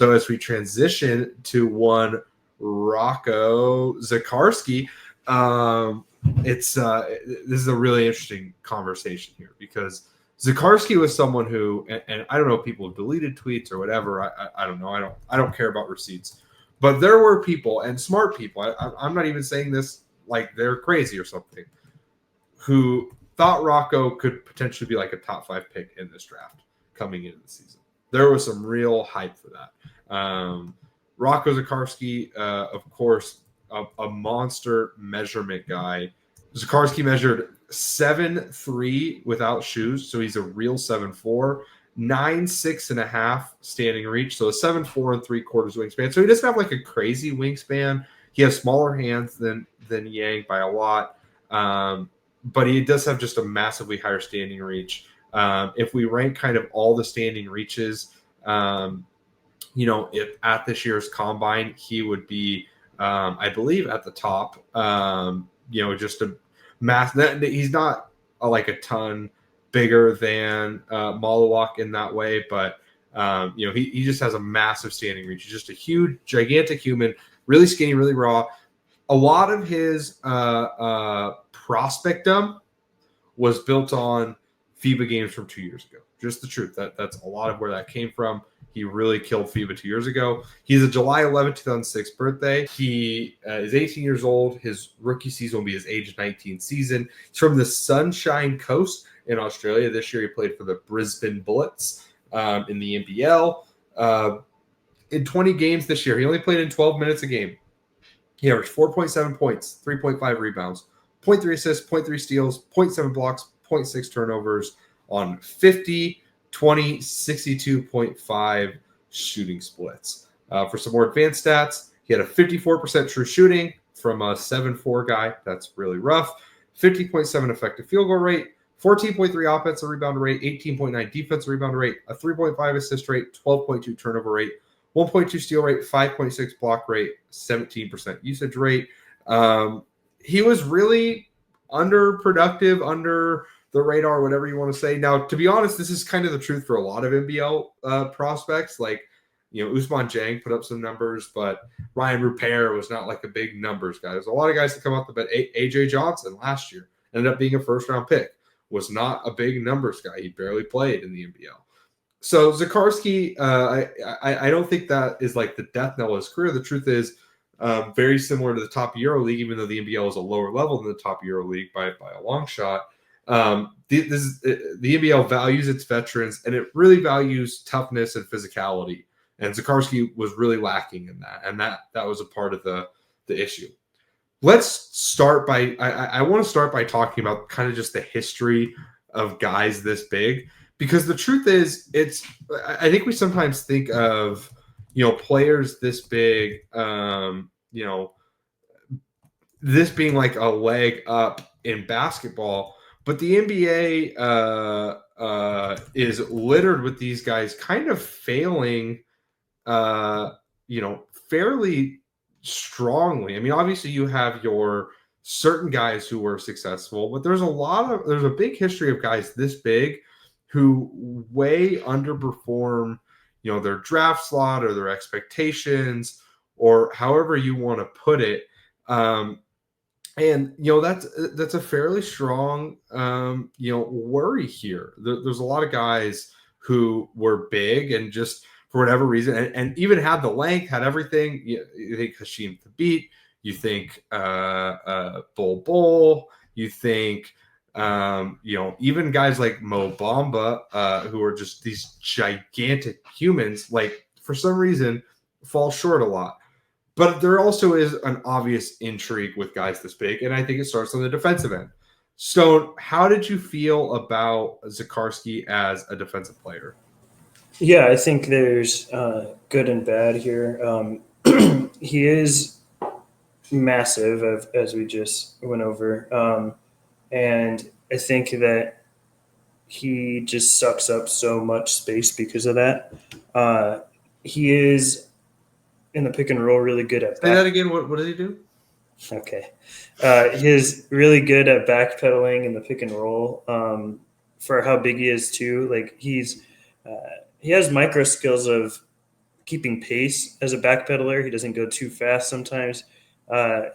So as we transition to one Rocco Zikarsky, this is a really interesting conversation here because Zikarsky was someone who, and I don't know if people have deleted tweets or whatever. I don't know. I don't care about receipts, but there were people and smart people. I'm not even saying this like they're crazy or something, who thought Rocco could potentially be like a top 5 pick in this draft coming into the season. There was some real hype for that. Rocco Zikarsky, of course, a monster measurement guy. Zikarsky measured 7'3" without shoes, so he's a real 7'4", 9'6.5" standing reach, so a 7'4" and 3/4 wingspan. So he doesn't have like a crazy wingspan. He has smaller hands than Yang by a lot, but he does have just a massively higher standing reach. If we rank kind of all the standing reaches, if at this year's combine, he would be, I believe, at the top. Just a mass. He's not like a ton bigger than Malawak in that way, but he just has a massive standing reach. He's just a huge, gigantic human, really skinny, really raw. A lot of his prospectum was built on FIBA games from 2 years ago. Just the truth. That's a lot of where that came from. He really killed FIBA 2 years ago. He's a July 11, 2006 birthday. He is 18 years old. His rookie season will be his age 19 season. He's from the Sunshine Coast in Australia. This year he played for the Brisbane Bullets in the NBL. In 20 games this year, he only played in 12 minutes a game. He averaged 4.7 points, 3.5 rebounds, 0.3 assists, 0.3 steals, 0.7 blocks, 0.6 turnovers on 50, 20, 62.5 shooting splits. For some more advanced stats, he had a 54% true shooting from a 7'4" guy. That's really rough. 50.7 effective field goal rate, 14.3 offensive rebound rate, 18.9 defensive rebound rate, a 3.5 assist rate, 12.2 turnover rate, 1.2 steal rate, 5.6 block rate, 17% usage rate. He was really underproductive, under the radar, whatever you want to say. Now, to be honest, this is kind of the truth for a lot of NBL prospects. Like, Ousmane Dieng put up some numbers, but Ryan Rupert was not like a big numbers guy. There's a lot of guys that come up the bet. AJ Johnson last year ended up being a first-round pick. Was not a big numbers guy. He barely played in the NBL. So Zikarsky, I don't think that is like the death knell of his career. The truth is, very similar to the top EuroLeague, even though the NBL is a lower level than the top EuroLeague by a long shot. The NBL values its veterans, and it really values toughness and physicality. And Zikarsky was really lacking in that, and that was a part of the issue. Let's start by I want to start by talking about kind of just the history of guys this big, because the truth is, I think we sometimes think of players this big, this being like a leg up in basketball. But the NBA is littered with these guys kind of failing, fairly strongly. I mean, obviously you have your certain guys who were successful, but there's a big history of guys this big who way underperform, their draft slot or their expectations, or however you want to put it. And that's a fairly strong worry here. There's a lot of guys who were big and just for whatever reason, and even had the length, had everything. You think Hashim Thabit, you think Bol, you think even guys like Mo Bamba, who are just these gigantic humans, like for some reason fall short a lot. But there also is an obvious intrigue with guys this big, and I think it starts on the defensive end. Stone, how did you feel about Zikarsky as a defensive player? Yeah, I think there's good and bad here. He is massive, as we just went over, and I think that he just sucks up so much space because of that. He is in the pick and roll really good at Say that again. What does he do? Okay. He's really good at backpedaling in the pick and roll for how big he is too. Like he has micro skills of keeping pace as a backpedaler. He doesn't go too fast sometimes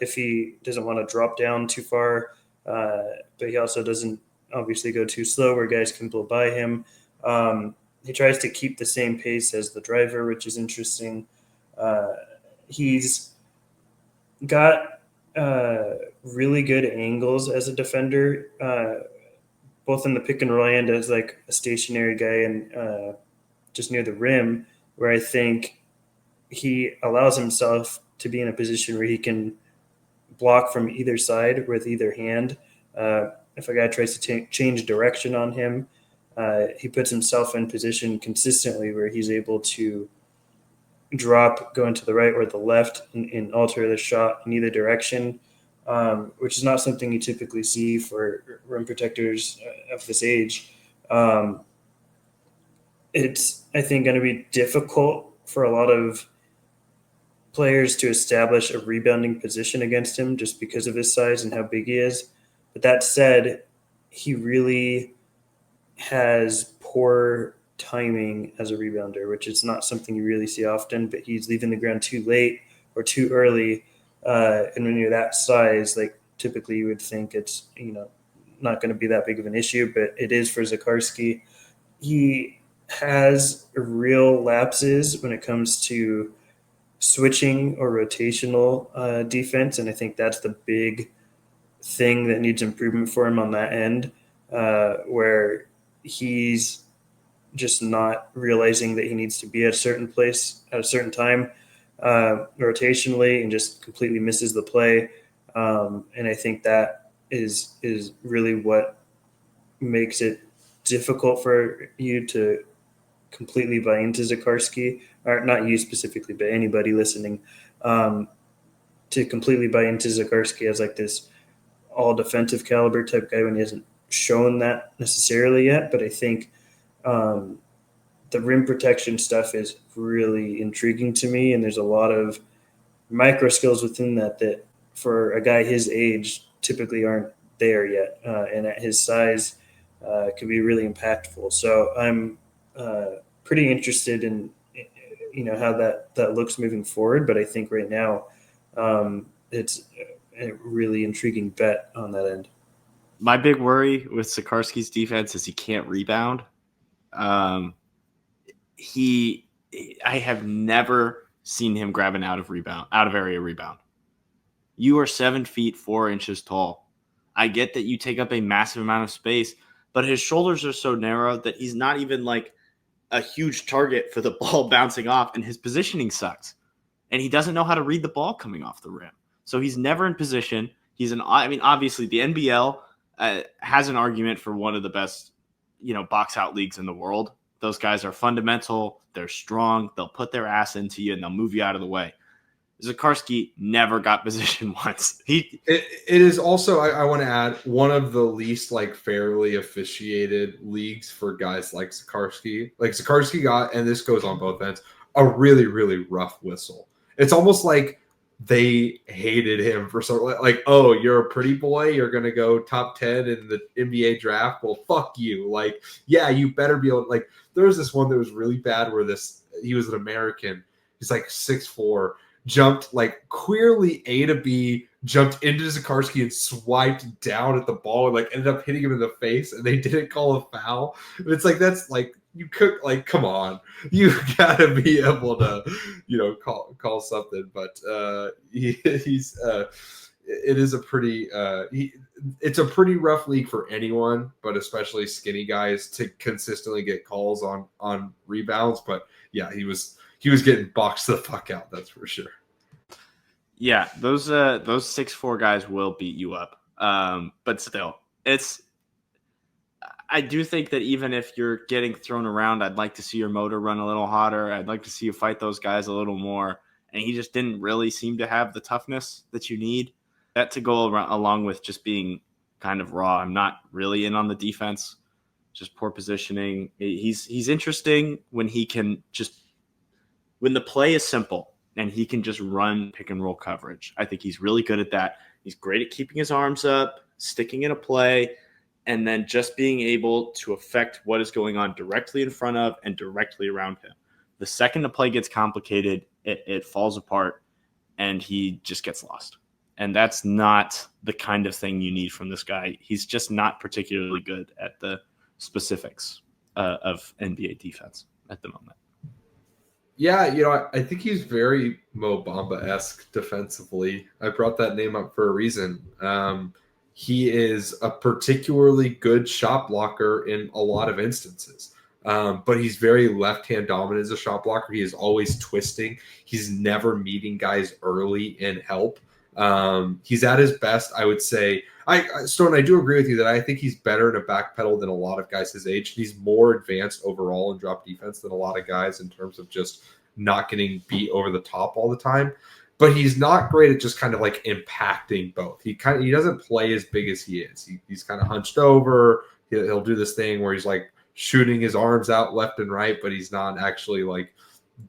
if he doesn't want to drop down too far, but he also doesn't obviously go too slow where guys can blow by him. He tries to keep the same pace as the driver, which is interesting. He's got really good angles as a defender, both in the pick and roll and as like a stationary guy and just near the rim, where I think he allows himself to be in a position where he can block from either side with either hand. If a guy tries to change direction on him, he puts himself in position consistently where he's able to drop, going to the right or the left, and alter the shot in either direction, which is not something you typically see for rim protectors of this age. It's, I think, going to be difficult for a lot of players to establish a rebounding position against him just because of his size and how big he is. But that said, he really has poor timing as a rebounder, which is not something you really see often, but he's leaving the ground too late or too early. And when you're that size, like typically you would think it's, not going to be that big of an issue, but it is for Zikarsky. He has real lapses when it comes to switching or rotational defense, and I think that's the big thing that needs improvement for him on that end, where he's just not realizing that he needs to be at a certain place at a certain time rotationally and just completely misses the play. And I think that is really what makes it difficult for you to completely buy into Zikarsky, or not you specifically, but anybody listening, to completely buy into Zikarsky as like this all defensive caliber type guy when he hasn't shown that necessarily yet. But I think the rim protection stuff is really intriguing to me, and there's a lot of micro skills within that for a guy his age typically aren't there yet, and at his size can be really impactful. So I'm pretty interested in how that looks moving forward, but I think right now it's a really intriguing bet on that end. My big worry with Zikarsky's defense is he can't rebound. I have never seen him grab an out of area rebound. You are 7 feet 4 inches tall. I get that you take up a massive amount of space, but his shoulders are so narrow that he's not even like a huge target for the ball bouncing off, and his positioning sucks. And he doesn't know how to read the ball coming off the rim. So he's never in position. Obviously the NBL has an argument for one of the best, box out leagues in the world. Those guys are fundamental. They're strong. They'll put their ass into you and they'll move you out of the way. Zikarsky never got position once. It is also, I want to add, one of the least fairly officiated leagues for guys like Zikarsky. Like Zikarsky got, and this goes on both ends, a really, really rough whistle. It's almost like they hated him for oh, you're a pretty boy, you're gonna go top 10 in the NBA draft. Well, fuck you. Yeah, you better be able. There was this one that was really bad where he was an American. He's 6'4". Jumped queerly A to B, jumped into Zikarsky and swiped down at the ball and ended up hitting him in the face, and they didn't call a foul. And it's that's you could come on, you gotta be able to call something. But it's a pretty rough league for anyone, but especially skinny guys to consistently get calls on rebounds. But yeah, he was getting boxed the fuck out, that's for sure. Yeah, those 6'4" guys will beat you up. But still, I do think that even if you're getting thrown around, I'd like to see your motor run a little hotter. I'd like to see you fight those guys a little more. And he just didn't really seem to have the toughness that you need. That to go along with just being kind of raw. I'm not really in on the defense, just poor positioning. He's interesting when when the play is simple and he can just run pick and roll coverage. I think he's really good at that. He's great at keeping his arms up, sticking in a play, and then just being able to affect what is going on directly in front of and directly around him. The second the play gets complicated, it falls apart, and he just gets lost. And that's not the kind of thing you need from this guy. He's just not particularly good at the specifics of NBA defense at the moment. Yeah, I think he's very Mo Bamba-esque defensively. I brought that name up for a reason. He is a particularly good shot blocker in a lot of instances. But he's very left-hand dominant as a shot blocker. He is always twisting. He's never meeting guys early in help. He's at his best, I would say. Stone, I do agree with you that I think he's better in a backpedal than a lot of guys his age. He's more advanced overall in drop defense than a lot of guys in terms of just not getting beat over the top all the time. But he's not great at just kind of like impacting both. He doesn't play as big as he is. He's kind of hunched over. He'll do this thing where he's like shooting his arms out left and right, but he's not actually like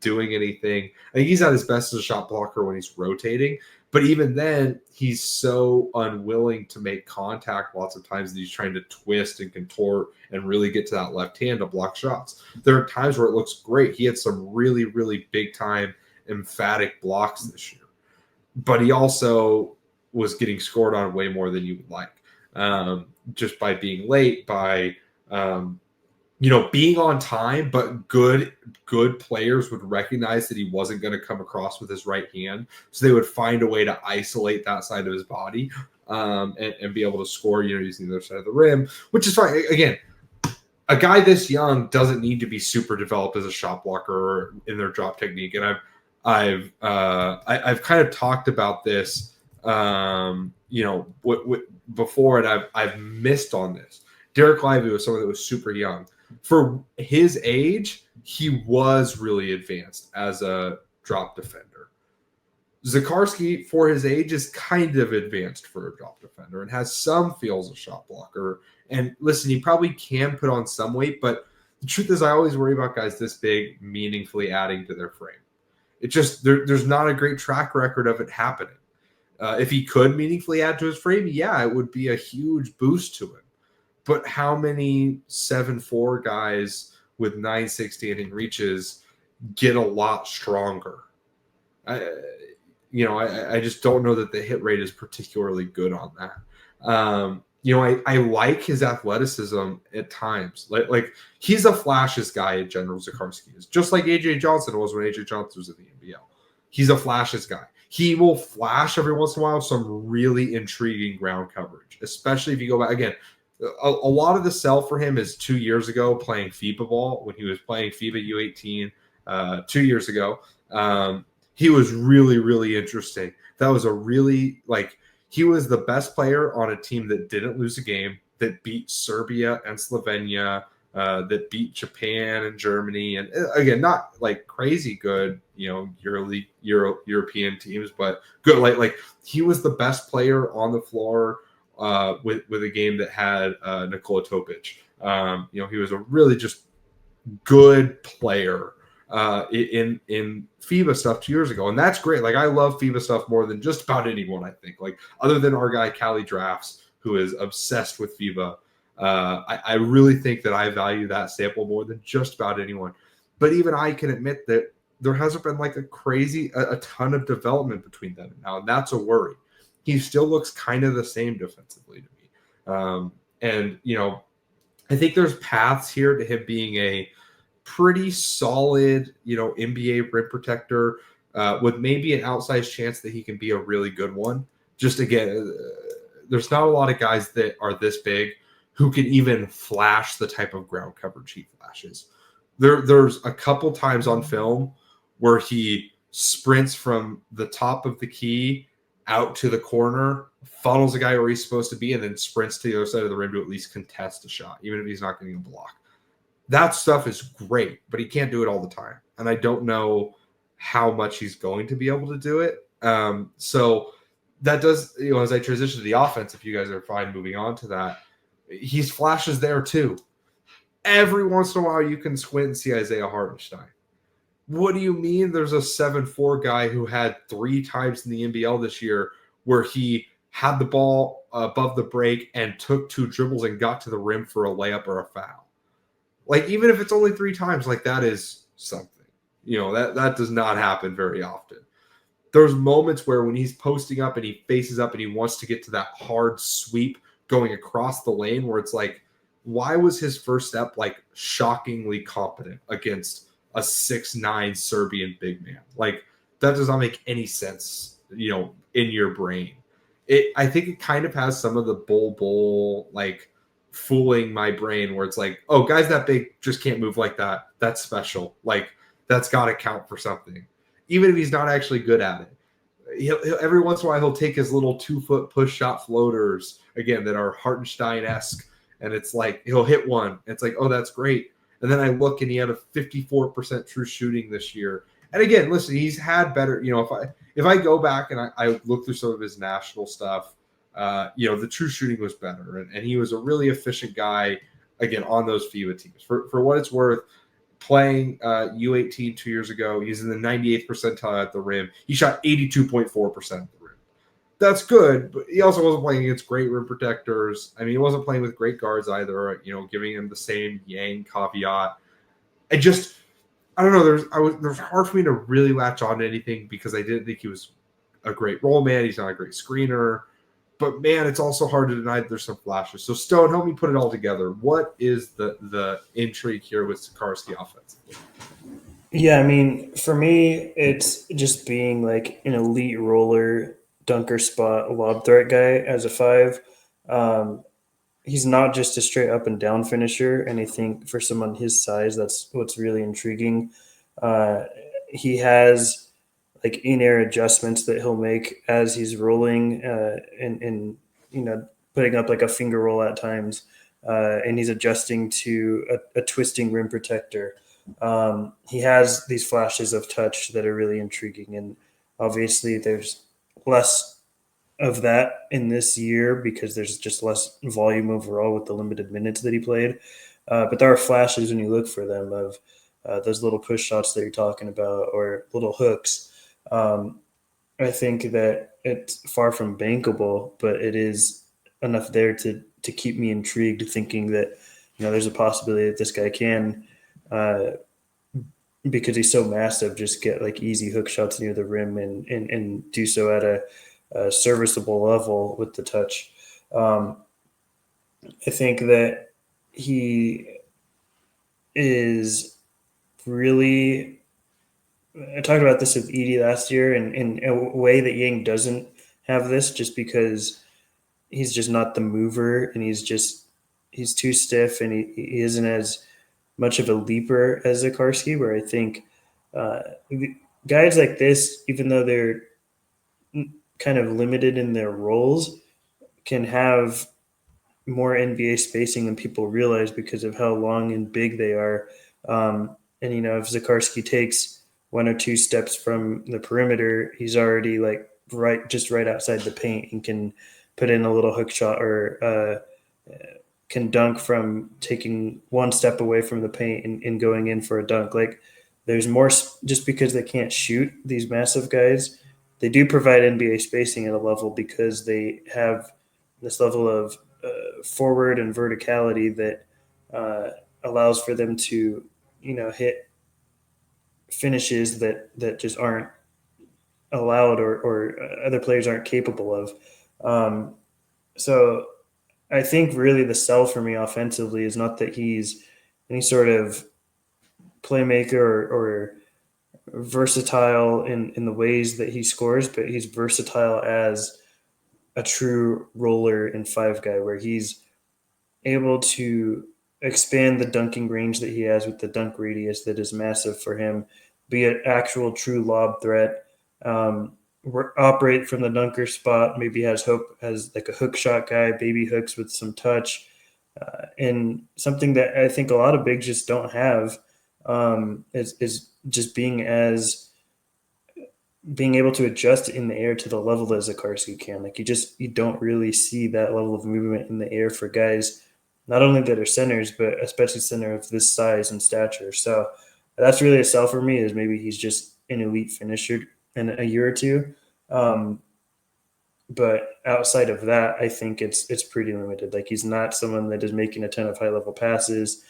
doing anything. I think he's at his best as a shot blocker when he's rotating. But even then, he's so unwilling to make contact lots of times that he's trying to twist and contort and really get to that left hand to block shots. There are times where it looks great. He had some really, really big time emphatic blocks this year. But he also was getting scored on way more than you would like. Just by being late, by being on time, but good players would recognize that he wasn't going to come across with his right hand. So they would find a way to isolate that side of his body and be able to score, using the other side of the rim, which is fine. Again, a guy this young doesn't need to be super developed as a shot blocker or in their drop technique. And I've kind of talked about this, before, and I've missed on this. Derek Lively was someone that was super young. For his age, he was really advanced as a drop defender. Zikarsky, for his age, is kind of advanced for a drop defender and has some feels of shot blocker. And listen, he probably can put on some weight, but the truth is I always worry about guys this big meaningfully adding to their frame. It just, there's not a great track record of it happening. If he could meaningfully add to his frame, yeah, it would be a huge boost to him. But how many 7'4" guys with 960 inning reaches get a lot stronger? I just don't know that the hit rate is particularly good on that. I like his athleticism at times. Like he's a flashes guy in general. Zikarsky is just like AJ Johnson was when AJ Johnson was in the NBL. He's a flashes guy. He will flash every once in a while some really intriguing ground coverage, especially if you go back again. A lot of the sell for him is 2 years ago playing FIBA ball when he was playing FIBA U18 2 years ago. He was really, really interesting. That was he was the best player on a team that didn't lose a game, that beat Serbia and Slovenia, that beat Japan and Germany. And again, not like crazy good, European teams, but good. Like he was the best player on the floor with a game that had Nikola Topic. He was a really just good player in FIBA stuff 2 years ago. And that's great. Like I love FIBA stuff more than just about anyone, I think. Like other than our guy, Cali Drafts, who is obsessed with FIBA. I really think that I value that sample more than just about anyone. But even I can admit that there hasn't been like a ton of development between them now. And that's a worry. He still looks kind of the same defensively to me. I think there's paths here to him being a pretty solid, NBA rim protector with maybe an outsized chance that he can be a really good one. Just again, there's not a lot of guys that are this big who can even flash the type of ground coverage he flashes. There's a couple times on film where he sprints from the top of the key out to the corner, funnels a guy where he's supposed to be, and then sprints to the other side of the rim to at least contest a shot, even if he's not getting a block. That stuff is great, but he can't do it all the time. And I don't know how much he's going to be able to do it. So that does, as I transition to the offense, if you guys are fine moving on to that, he's flashes there too. Every once in a while you can squint and see Isaiah Hartenstein. What do you mean there's a 7'4" guy who had 3 times in the NBL this year where he had the ball above the break and took 2 dribbles and got to the rim for a layup or a foul? Like, even if it's only 3 times, like that is something. That does not happen very often. There's moments where when he's posting up and he faces up and he wants to get to that hard sweep going across the lane where it's like, why was his first step like shockingly competent against a 6'9" Serbian big man? Like, that does not make any sense, in your brain. I think it kind of has some of the bull like fooling my brain where it's like, oh, guys that big just can't move like that. That's special. Like, that's got to count for something, even if he's not actually good at it. He'll every once in a while he'll take his little 2-foot push shot floaters again that are Hartenstein-esque, and it's like he'll hit one. And it's like, oh, that's great. And then I look and he had a 54% true shooting this year. And again, listen, he's had better. If I go back and I look through some of his national stuff, the true shooting was better, and he was a really efficient guy again on those FIBA teams. For what it's worth, playing U18 2 years ago, he's in the 98th percentile at the rim. He shot 82.4% at the rim. That's good, but he also wasn't playing against great rim protectors. I mean, he wasn't playing with great guards either, giving him the same Yang caveat. I don't know. There's hard for me to really latch on to anything because I didn't think he was a great roll man. He's not a great screener. But, man, it's also hard to deny that there's some flashes. So, Stone, help me put it all together. What is the intrigue here with Zikarsky offensively? Yeah, I mean, for me, it's just being like an elite roller, dunker spot, lob threat guy as a 5. He's not just a straight up and down finisher, and I think for someone his size, that's what's really intriguing. He has like in-air adjustments that he'll make as he's rolling and putting up like a finger roll at times, and he's adjusting to a twisting rim protector. He has these flashes of touch that are really intriguing, and obviously there's less of that in this year because there's just less volume overall with the limited minutes that he played. But there are flashes when you look for them of those little push shots that you're talking about or little hooks. I think that it's far from bankable, but it is enough there to keep me intrigued, thinking that there's a possibility that this guy can, because he's so massive, just get like easy hook shots near the rim and do so at a serviceable level with the touch. I think that he is really. I talked about this with Edie last year, and in a way that Yang doesn't have this, just because he's just not the mover, and he's too stiff, and he isn't as much of a leaper as Zikarsky. Where I think guys like this, even though they're kind of limited in their roles, can have more NBA spacing than people realize because of how long and big they are. And if Zikarsky takes 1 or 2 steps from the perimeter, he's already like right outside the paint and can put in a little hook shot or can dunk from taking 1 step away from the paint and going in for a dunk. Like, there's more, just because they can't shoot, these massive guys, they do provide NBA spacing at a level because they have this level of forward and verticality that allows for them to, hit finishes that just aren't allowed or other players aren't capable of. So I think really the sell for me offensively is not that he's any sort of playmaker or versatile in the ways that he scores, but he's versatile as a true roller and 5 guy, where he's able to expand the dunking range that he has with the dunk radius that is massive for him, be an actual true lob threat, operate from the dunker spot, maybe has like a hook shot guy, baby hooks with some touch, and something that I think a lot of bigs just don't have is just being able to adjust in the air to the level that Zikarsky can. Like, you don't really see that level of movement in the air for guys, not only that are centers, but especially center of this size and stature. So that's really a sell for me, is maybe he's just an elite finisher in a year or two. But outside of that, I think it's pretty limited. Like, he's not someone that is making a ton of high level passes.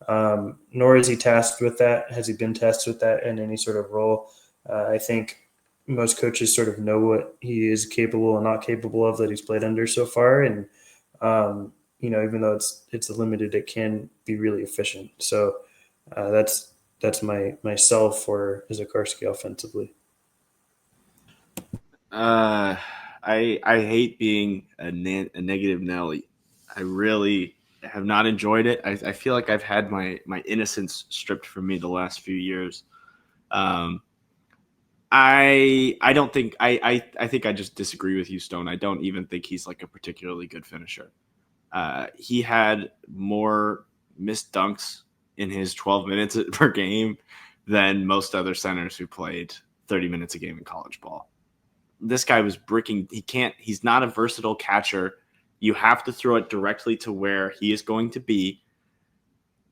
nor is he tasked with that. Has he been tasked with that in any sort of role? I think most coaches sort of know what he is capable and not capable of that he's played under so far. And, even though it's limited, it can be really efficient. So that's my sell for Zikarsky offensively. I hate being a negative Nelly. I really have not enjoyed it. I feel like I've had my innocence stripped from me the last few years. I don't think I think I just disagree with you, Stone. I don't even think he's like a particularly good finisher. He had more missed dunks in his 12 minutes per game than most other centers who played 30 minutes a game in college ball. This guy was bricking. He's not a versatile catcher. You have to throw it directly to where he is going to be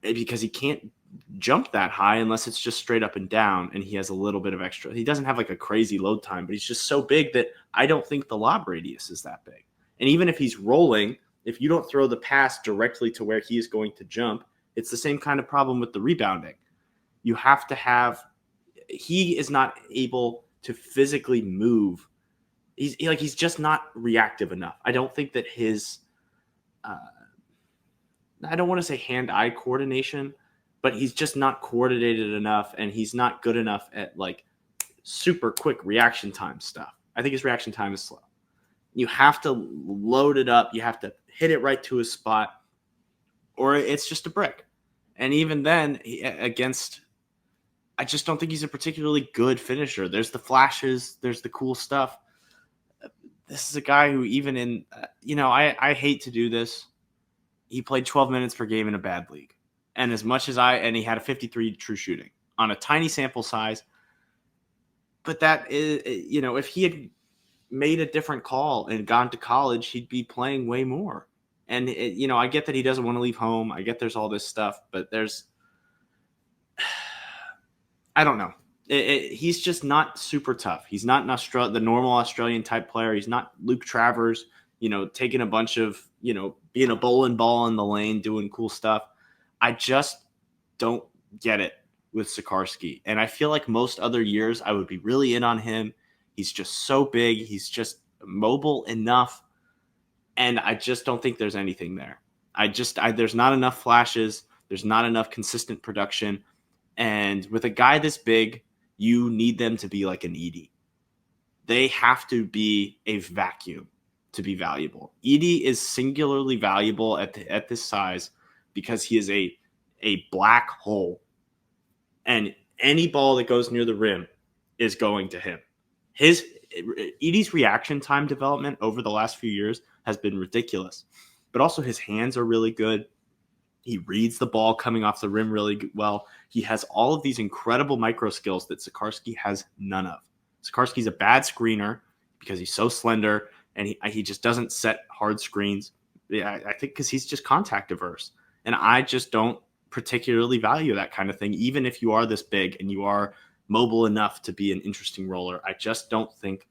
because he can't jump that high unless it's just straight up and down and he has a little bit of extra. He doesn't have like a crazy load time, but he's just so big that I don't think the lob radius is that big. And even if he's rolling, if you don't throw the pass directly to where he is going to jump, it's the same kind of problem with the rebounding. You have to have – he is not able to physically move. He's just not reactive enough. I don't think that his I don't want to say hand-eye coordination, but he's just not coordinated enough, and he's not good enough at like super quick reaction time stuff. I think his reaction time is slow. You have to load it up. You have to hit it right to his spot, or it's just a brick. And even then, I just don't think he's a particularly good finisher. There's the flashes. There's the cool stuff. This is a guy who even in, I hate to do this. He played 12 minutes per game in a bad league. And as much as and he had a 53 true shooting on a tiny sample size. But that is, if he had made a different call and gone to college, he'd be playing way more. And, I get that he doesn't want to leave home. I get there's all this stuff, but I don't know. He's just not super tough. He's not the normal Australian type player. He's not Luke Travers, taking a bunch of, being a bowling ball in the lane, doing cool stuff. I just don't get it with Zikarsky. And I feel like most other years I would be really in on him. He's just so big. He's just mobile enough. And I just don't think there's anything there. There's not enough flashes. There's not enough consistent production. And with a guy this big, you need them to be like an Edie. They have to be a vacuum to be valuable. Edie is singularly valuable at this size because he is a black hole. And any ball that goes near the rim is going to him. Edie's reaction time development over the last few years has been ridiculous. But also his hands are really good. He reads the ball coming off the rim really well. He has all of these incredible micro skills that Zikarsky has none of. Zikarsky's a bad screener because he's so slender and he just doesn't set hard screens. Yeah, I think because he's just contact averse. And I just don't particularly value that kind of thing, even if you are this big and you are mobile enough to be an interesting roller. I just don't think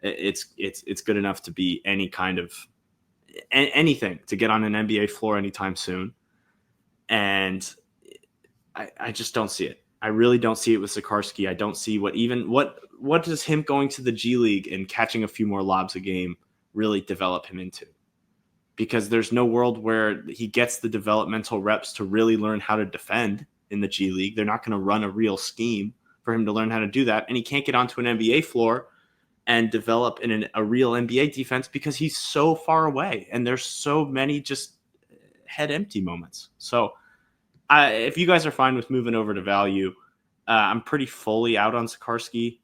it's good enough to be any kind of anything to get on an NBA floor anytime soon. And I just don't see it. I really don't see it with Zikarsky. I don't see what does him going to the G League and catching a few more lobs a game really develop him into? Because there's no world where he gets the developmental reps to really learn how to defend in the G League. They're not going to run a real scheme for him to learn how to do that. And he can't get onto an NBA floor and develop in a real NBA defense because he's so far away. And there's so many just head empty moments. So if you guys are fine with moving over to value, I'm pretty fully out on Zikarsky.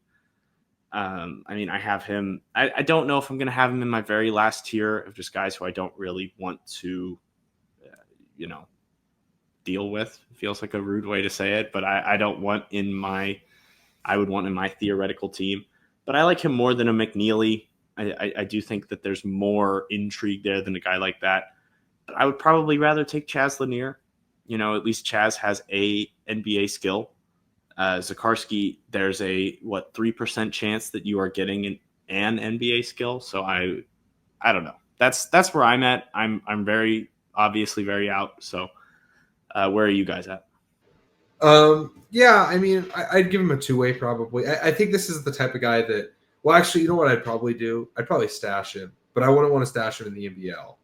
I have him. I don't know if I'm going to have him in my very last tier of just guys who I don't really want to, deal with. It feels like a rude way to say it, but I don't want I would want in my theoretical team. But I like him more than a McNeely. I do think that there's more intrigue there than a guy like that. But I would probably rather take Chaz Lanier. At least Chaz has a NBA skill. Zikarsky, there's a 3% chance that you are getting an NBA skill. So I don't know. That's where I'm at. I'm very obviously very out. So Where are you guys at? Yeah, I mean, I'd give him a two-way probably. I think this is the type of guy that. Well, actually, you know what I'd probably do? I'd probably stash him, but I wouldn't want to stash him in the NBL.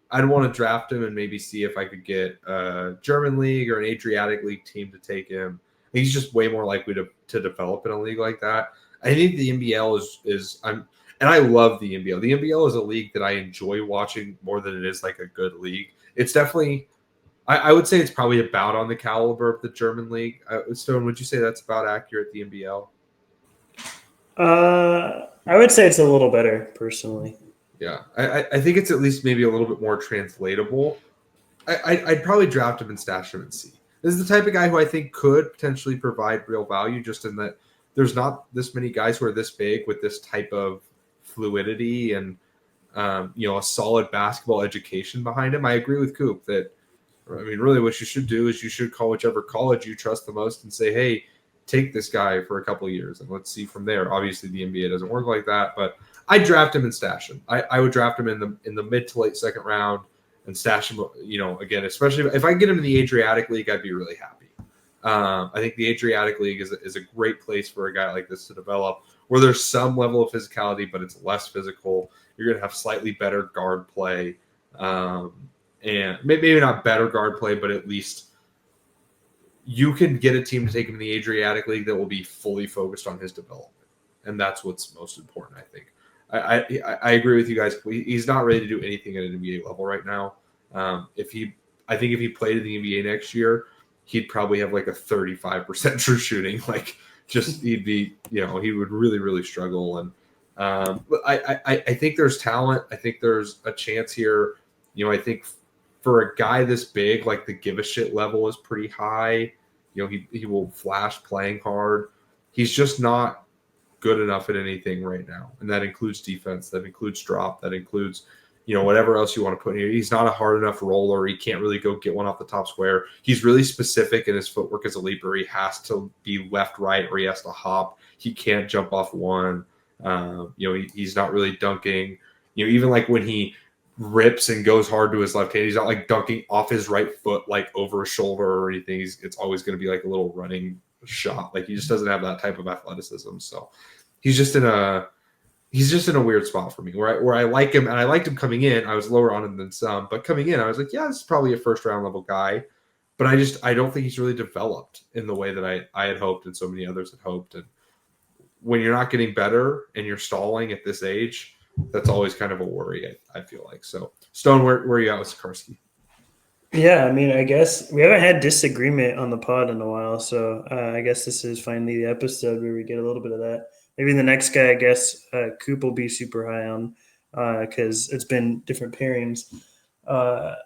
I'd want to draft him and maybe see if I could get a German league or an Adriatic league team to take him. He's just way more likely to develop in a league like that. I think the NBL and I love the NBL. The NBL is a league that I enjoy watching more than it is like a good league. It's definitely. I would say it's probably about on the caliber of the German league. Stone, would you say that's about accurate, the NBL? I would say it's a little better, personally. Yeah, I think it's at least maybe a little bit more translatable. I'd probably draft him and stash him and see. This is the type of guy who I think could potentially provide real value, just in that there's not this many guys who are this big with this type of fluidity and a solid basketball education behind him. I agree with Coop that. I mean, really what you should do is you should call whichever college you trust the most and say, hey, take this guy for a couple of years and let's see from there. Obviously, the NBA doesn't work like that, but I'd draft him and stash him. I would draft him in the mid to late second round and stash him, again, especially if I get him in the Adriatic League, I'd be really happy. I think the Adriatic League is a great place for a guy like this to develop, where there's some level of physicality, but it's less physical. You're going to have slightly better guard play. And maybe not better guard play, but at least you can get a team to take him in the Adriatic League that will be fully focused on his development. And that's what's most important, I think. I agree with you guys. He's not ready to do anything at an NBA level right now. I think if he played in the NBA next year, he'd probably have like a 35% true shooting. Like, just he'd be, he would really, really struggle. And I think there's talent. I think there's a chance here. I think for a guy this big, like the give a shit level is pretty high. He will flash playing hard. He's just not good enough at anything right now. And that includes defense. That includes drop. That includes, whatever else you want to put in here. He's not a hard enough roller. He can't really go get one off the top square. He's really specific in his footwork as a leaper. He has to be left, right, or he has to hop. He can't jump off one. He's not really dunking. Even like when he rips and goes hard to his left hand, he's not like dunking off his right foot, like over his shoulder or anything. It's always going to be like a little running shot. Like, he just doesn't have that type of athleticism. So he's just in a weird spot for me where I like him, and I liked him coming in. I was lower on him than some, but coming in, I was like, yeah, this is probably a first round level guy. But I don't think he's really developed in the way that I had hoped and so many others had hoped. And when you're not getting better and you're stalling at this age, that's always kind of a worry, I feel like. So, Stone, where are you at with Zikarsky? Yeah, I mean, I guess we haven't had disagreement on the pod in a while, so I guess this is finally the episode where we get a little bit of that. Maybe the next guy, I guess, Coop will be super high on because it's been different pairings. I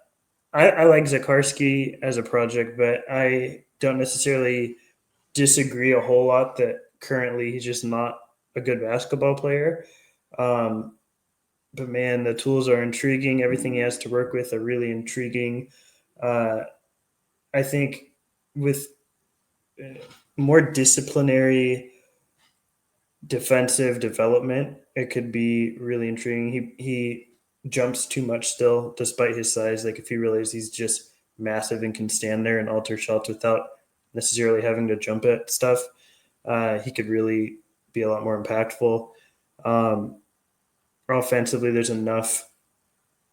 like Zikarsky as a project, but I don't necessarily disagree a whole lot that currently he's just not a good basketball player. But man, the tools are intriguing. Everything he has to work with are really intriguing. I think with more disciplinary defensive development, it could be really intriguing. He jumps too much still, despite his size. Like, if he realizes he's just massive and can stand there and alter shots without necessarily having to jump at stuff, he could really be a lot more impactful. Offensively, there's enough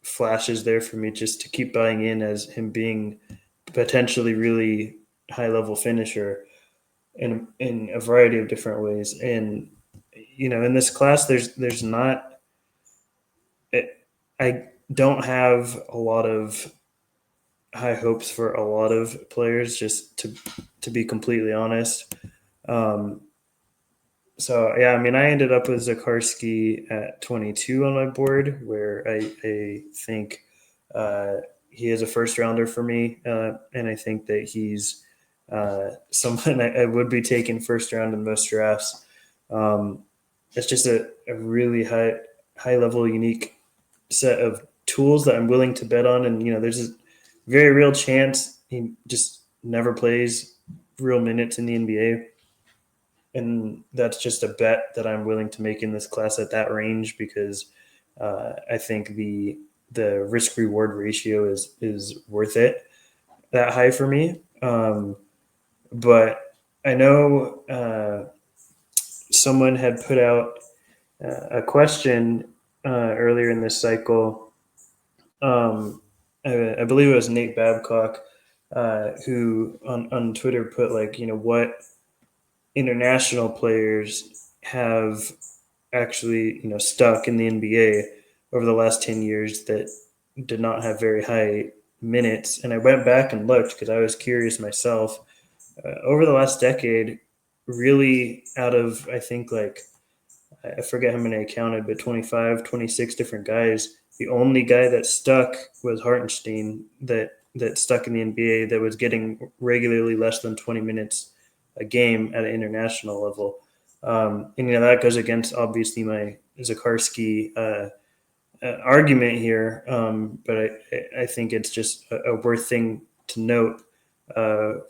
flashes there for me just to keep buying in as him being potentially really high-level finisher in a variety of different ways. And in this class, there's not. I don't have a lot of high hopes for a lot of players, just to be completely honest. So, yeah, I mean, I ended up with Zikarsky at 22 on my board, where I think he is a first rounder for me. And I think that he's someone I would be taking first round in most drafts. It's just a really high level, unique set of tools that I'm willing to bet on. And, there's a very real chance he just never plays real minutes in the NBA. And that's just a bet that I'm willing to make in this class at that range, because I think the risk reward ratio is worth it. that high for me. But I know someone had put out a question earlier in this cycle. I believe it was Nate Babcock who on Twitter put like, what international players have actually, stuck in the NBA over the last 10 years that did not have very high minutes. And I went back and looked because I was curious myself. Over the last decade, really out of, I think, like, I forget how many I counted, but 25, 26 different guys. The only guy that stuck was Hartenstein that stuck in the NBA that was getting regularly less than 20 minutes a game at an international level. And that goes against obviously my Zikarsky argument here, but I think it's just a worth thing to note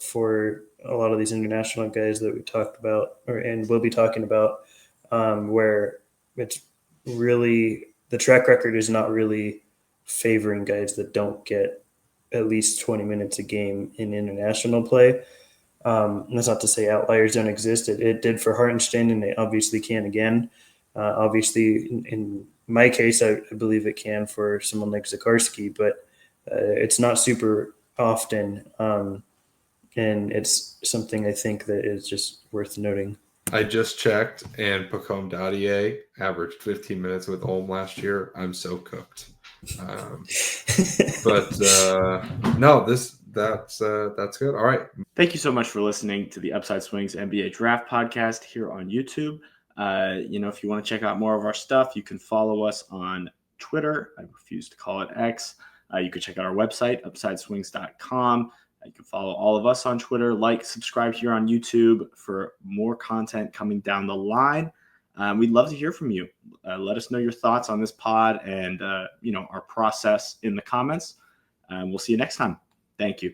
for a lot of these international guys that we talked about and we'll be talking about, where it's really the track record is not really favoring guys that don't get at least 20 minutes a game in international play. That's not to say outliers don't exist. It did for Hartenstein, and it obviously can again. Obviously, in my case, I believe it can for someone like Zikarsky, but it's not super often. And it's something I think that is just worth noting. I just checked, and Pacome Dadier averaged 15 minutes with Ulm last year. I'm so cooked. But no, that's good. All right. Thank you so much for listening to the Upside Swings NBA Draft Podcast here on YouTube. If you want to check out more of our stuff, you can follow us on Twitter. I refuse to call it X. You can check out our website, upsideswings.com. You can follow all of us on Twitter, subscribe here on YouTube for more content coming down the line. We'd love to hear from you. Let us know your thoughts on this pod and, our process in the comments. We'll see you next time. Thank you.